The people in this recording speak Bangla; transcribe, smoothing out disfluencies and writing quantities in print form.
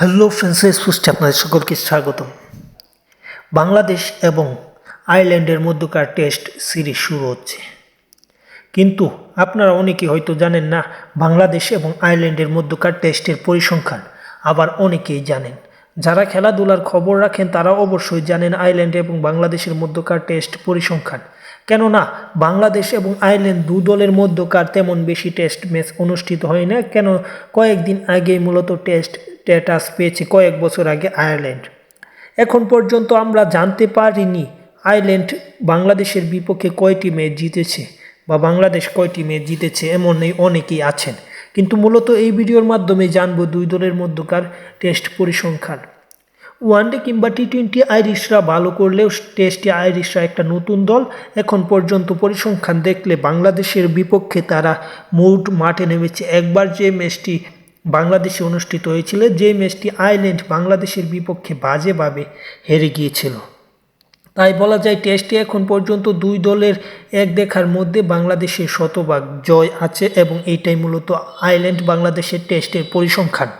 হ্যালো ফ্রেন্ডস, পোস্টে আপনাদের সকলকে স্বাগতম। বাংলাদেশ এবং আয়ারল্যান্ডের মধ্যকার টেস্ট সিরিজ শুরু হচ্ছে, কিন্তু আপনারা অনেকে হয়তো জানেন না বাংলাদেশ এবং আয়ারল্যান্ডের মধ্যকার টেস্টের পরিসংখ্যান। আবার অনেকেই জানেন, যারা খেলাধুলার খবর রাখেন তারা অবশ্যই জানেন আয়ারল্যান্ড এবং বাংলাদেশের মধ্যকার টেস্ট পরিসংখ্যান। কেননা বাংলাদেশ এবং আয়ারল্যান্ড দু দলের মধ্যকার তেমন বেশি টেস্ট ম্যাচ অনুষ্ঠিত হয় না, কেন কয়েকদিন আগে মূলত টেস্ট স্ট্যাটাস পেয়েছে কয়েক বছর আগে আয়ারল্যান্ড। এখন পর্যন্ত আমরা জানতে পারিনি আয়ারল্যান্ড বাংলাদেশের বিপক্ষে কয়টি ম্যাচ জিতেছে বা বাংলাদেশ কয়টি ম্যাচ জিতেছে, এমন অনেকেই আছেন। কিন্তু মূলত এই ভিডিওর মাধ্যমে জানবো দুই দলের মধ্যকার টেস্ট পরিসংখ্যান। ওয়ানডে কিংবা টি-20 আইরিশরা ভালো করলেও টেস্টে আইরিশরা একটা নতুন দল। এখন পর্যন্ত পরিসংখ্যান দেখলে বাংলাদেশের বিপক্ষে তারা মোট মাঠে নেমেছে একবার, যে ম্যাচটি বাংলাদেশে অনুষ্ঠিত হয়েছিল, যে ম্যাচটি আয়ারল্যান্ড বাংলাদেশের বিপক্ষে বাজেভাবে হেরে গিয়েছিল। তাই বলা যায় টেস্টে এখন পর্যন্ত দুই দলের এক দেখার মধ্যে বাংলাদেশের শতভাগ জয় আছে, এবং এইটাই মূলত আয়ারল্যান্ড বাংলাদেশের টেস্টের পরিসংখ্যান।